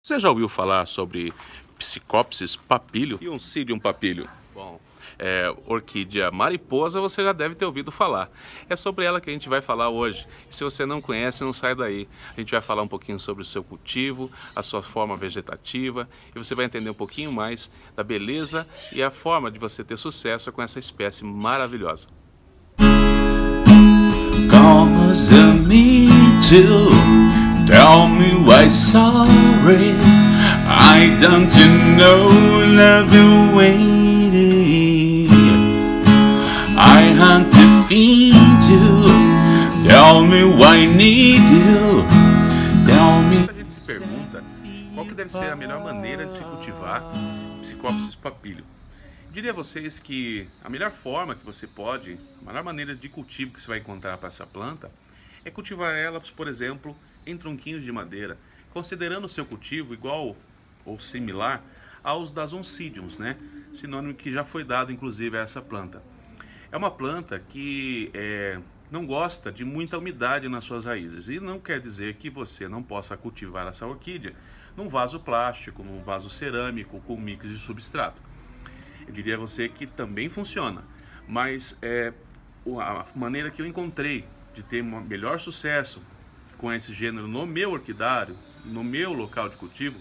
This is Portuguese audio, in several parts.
Você já ouviu falar sobre Psicopsis papilio e Oncidium papilio? Bom, orquídea mariposa você já deve ter ouvido falar. É sobre ela que a gente vai falar hoje. E se você não conhece, não sai daí. A gente vai falar um pouquinho sobre o seu cultivo, a sua forma vegetativa, e você vai entender um pouquinho mais da beleza e a forma de você ter sucesso com essa espécie maravilhosa. Cause me too. Tell me why sorry. I don't know love you waiting. I had to feed you. Tell me why need you. Tell me. Muita gente se pergunta qual que deve ser a melhor maneira de se cultivar Psicopsis papilio. Diria a vocês que a melhor forma que você pode, a melhor maneira de cultivo que você vai encontrar para essa planta é cultivar ela, por exemplo, em tronquinhos de madeira, considerando o seu cultivo igual ou similar aos das Oncidiums, né? Sinônimo que já foi dado inclusive a essa planta. É uma planta que não gosta de muita umidade nas suas raízes, e não quer dizer que você não possa cultivar essa orquídea num vaso plástico, num vaso cerâmico com mix de substrato. Eu diria a você que também funciona, mas a maneira que eu encontrei de ter um melhor sucesso com esse gênero no meu orquidário, no meu local de cultivo,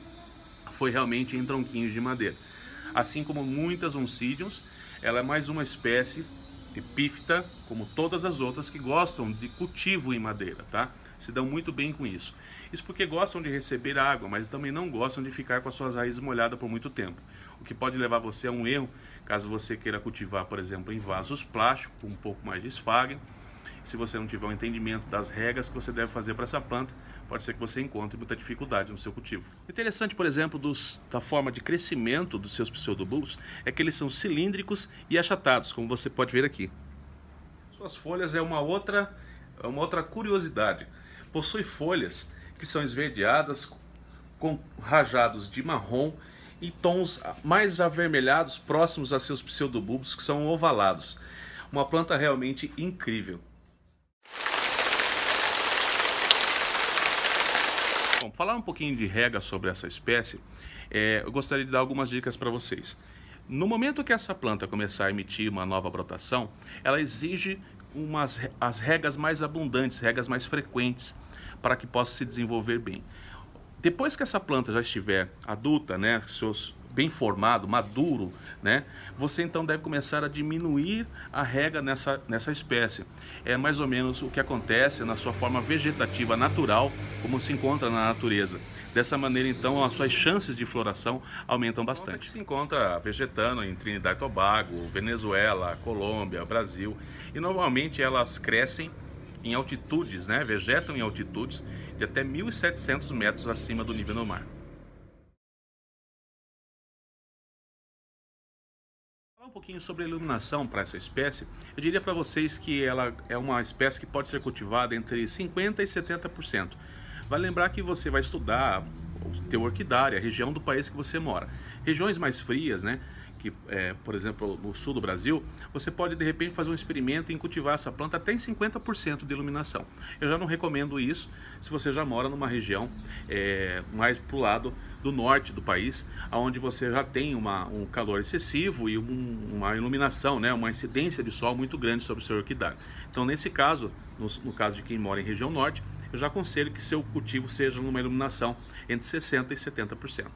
foi realmente em tronquinhos de madeira. Assim como muitas Oncidiums, ela é mais uma espécie epífita, como todas as outras que gostam de cultivo em madeira, tá? Se dão muito bem com isso. Isso porque gostam de receber água, mas também não gostam de ficar com as suas raízes molhadas por muito tempo. O que pode levar você a um erro, caso você queira cultivar, por exemplo, em vasos plásticos, com um pouco mais de esfagno. Se você não tiver um entendimento das regras que você deve fazer para essa planta, pode ser que você encontre muita dificuldade no seu cultivo. Interessante, por exemplo, da forma de crescimento dos seus pseudobulbos é que eles são cilíndricos e achatados, como você pode ver aqui. Suas folhas é uma outra curiosidade. Possui folhas que são esverdeadas com rajados de marrom e tons mais avermelhados próximos a seus pseudobulbos, que são ovalados. Uma planta realmente incrível. Bom, falar um pouquinho de rega sobre essa espécie, eu gostaria de dar algumas dicas para vocês. No momento que essa planta começar a emitir uma nova brotação, ela exige as regas mais abundantes, regas mais frequentes, para que possa se desenvolver bem. Depois que essa planta já estiver adulta, né, bem formado, maduro, né, você então deve começar a diminuir a rega nessa espécie. É mais ou menos o que acontece na sua forma vegetativa natural, como se encontra na natureza. Dessa maneira, então, as suas chances de floração aumentam bastante. Se encontra vegetando em Trinidad e Tobago, Venezuela, Colômbia, Brasil, e normalmente elas crescem em altitudes, né, vegetam em altitudes de até 1.700 metros acima do nível do mar. Um pouquinho sobre a iluminação para essa espécie, eu diria para vocês que ela é uma espécie que pode ser cultivada entre 50% e 70%. Vale lembrar que você vai estudar o teu orquidário, a região do país que você mora. Regiões mais frias, né, que por exemplo no sul do Brasil, você pode de repente fazer um experimento em cultivar essa planta até em 50% de iluminação. Eu já não recomendo isso se você já mora numa região mais para o lado do norte do país, onde você já tem um calor excessivo e uma iluminação, né, uma incidência de sol muito grande sobre o seu orquidário. Então nesse caso, no caso de quem mora em região norte, eu já aconselho que seu cultivo seja numa iluminação entre 60% e 70%.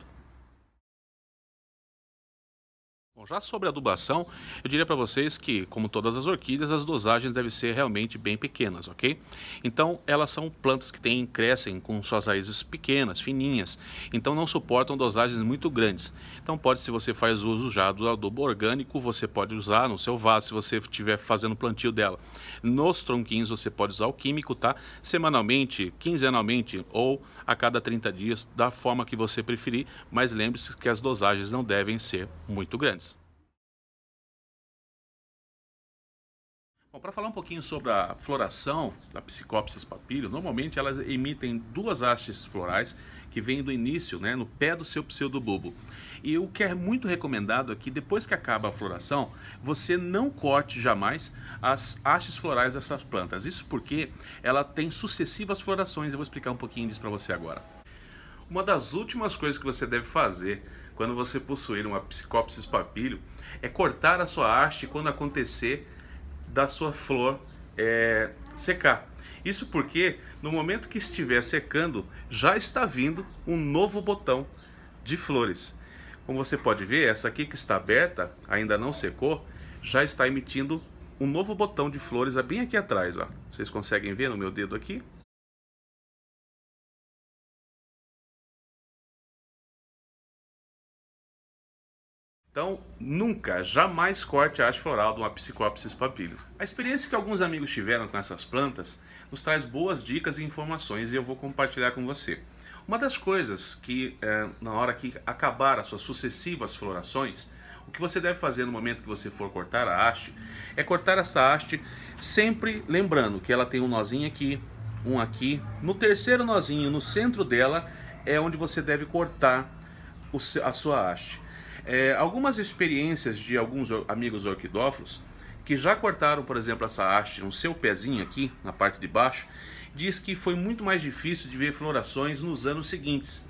Bom, já sobre a adubação, eu diria para vocês que, como todas as orquídeas, as dosagens devem ser realmente bem pequenas, ok? Então, elas são plantas que crescem com suas raízes pequenas, fininhas, então não suportam dosagens muito grandes. Então, se você faz uso já do adubo orgânico, você pode usar no seu vaso, se você estiver fazendo plantio dela. Nos tronquinhos, você pode usar o químico, tá? Semanalmente, quinzenalmente ou a cada 30 dias, da forma que você preferir, mas lembre-se que as dosagens não devem ser muito grandes. Bom, para falar um pouquinho sobre a floração da Psicopsis papilio, normalmente elas emitem duas hastes florais que vêm do início, né, no pé do seu pseudobulbo. E o que é muito recomendado é que depois que acaba a floração, você não corte jamais as hastes florais dessas plantas. Isso porque ela tem sucessivas florações, eu vou explicar um pouquinho disso para você agora. Uma das últimas coisas que você deve fazer quando você possuir uma Psicopsis papilio é cortar a sua haste quando acontecer da sua flor secar. Isso porque no momento que estiver secando, já está vindo um novo botão de flores. Como você pode ver, essa aqui que está aberta, ainda não secou, já está emitindo um novo botão de flores bem aqui atrás. Ó. Vocês conseguem ver no meu dedo aqui? Então, nunca, jamais corte a haste floral de uma Psicopsis papilio. A experiência que alguns amigos tiveram com essas plantas nos traz boas dicas e informações e eu vou compartilhar com você. Uma das coisas que, na hora que acabar as suas sucessivas florações, o que você deve fazer no momento que você for cortar a haste, é cortar essa haste sempre lembrando que ela tem um nozinho aqui, um aqui. No terceiro nozinho, no centro dela, é onde você deve cortar a sua haste. Algumas experiências de alguns amigos orquidófilos que já cortaram, por exemplo, essa haste no seu pezinho aqui, na parte de baixo, diz que foi muito mais difícil de ver florações nos anos seguintes.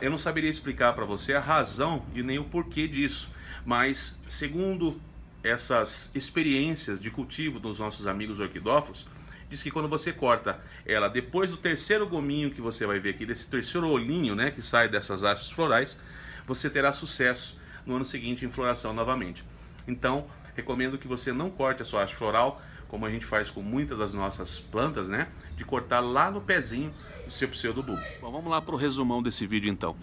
Eu não saberia explicar para você a razão e nem o porquê disso, mas segundo essas experiências de cultivo dos nossos amigos orquidófilos, diz que quando você corta ela depois do terceiro gominho que você vai ver aqui, desse terceiro olhinho, né, que sai dessas hastes florais, você terá sucesso no ano seguinte em floração novamente. Então, recomendo que você não corte a sua haste floral, como a gente faz com muitas das nossas plantas, né? De cortar lá no pezinho do seu pseudobulbo. Bom, vamos lá para o resumão desse vídeo então.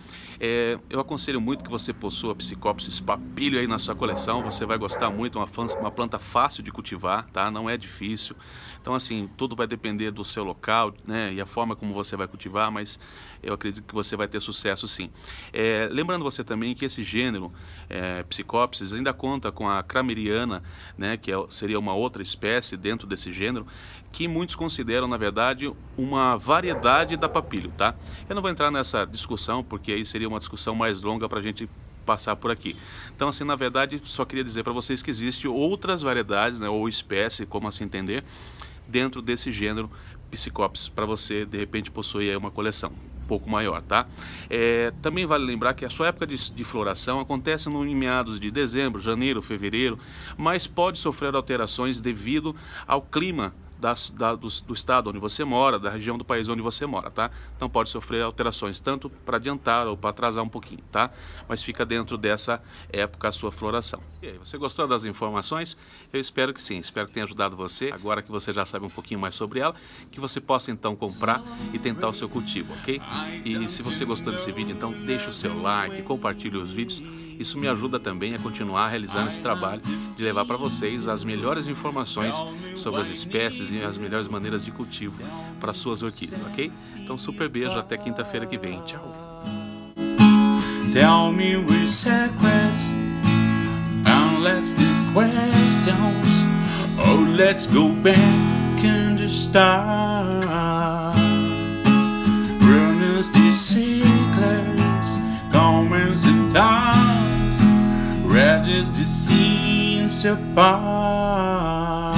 Eu aconselho muito que você possua a Psicopsis papilio aí na sua coleção. Você vai gostar muito, uma planta fácil de cultivar, tá? Não é difícil. Então assim, tudo vai depender do seu local, né? E a forma como você vai cultivar, mas eu acredito que você vai ter sucesso sim. Lembrando você também que esse gênero, Psicopsis, ainda conta com a Krameriana, né? Que seria uma outra espécie dentro desse gênero, que muitos consideram, na verdade, uma variedade da papilio, tá? Eu não vou entrar nessa discussão, porque aí seria uma discussão mais longa para a gente passar por aqui. Então, assim, na verdade, só queria dizer para vocês que existem outras variedades, né, ou espécie, como assim entender, dentro desse gênero Psicopsis, para você, de repente, possuir aí uma coleção um pouco maior, tá? Também vale lembrar que a sua época de floração acontece em meados de dezembro, janeiro, fevereiro, mas pode sofrer alterações devido ao clima do estado onde você mora, da região do país onde você mora, tá? Então pode sofrer alterações tanto para adiantar ou para atrasar um pouquinho, tá? Mas fica dentro dessa época a sua floração. E aí, você gostou das informações? Eu espero que sim, espero que tenha ajudado você, agora que você já sabe um pouquinho mais sobre ela, que você possa então comprar e tentar o seu cultivo, ok? E se você gostou desse vídeo, então deixa o seu like, compartilhe os vídeos. Isso me ajuda também a continuar realizando esse trabalho de levar para vocês as melhores informações sobre as espécies e as melhores maneiras de cultivo para suas orquídeas, ok? Então, super beijo, até quinta-feira que vem. Tchau! Tell me with secrets and let's the questions. Oh, let's go back in the start. Runners the secrets, comments and times. Red is the scenes apart.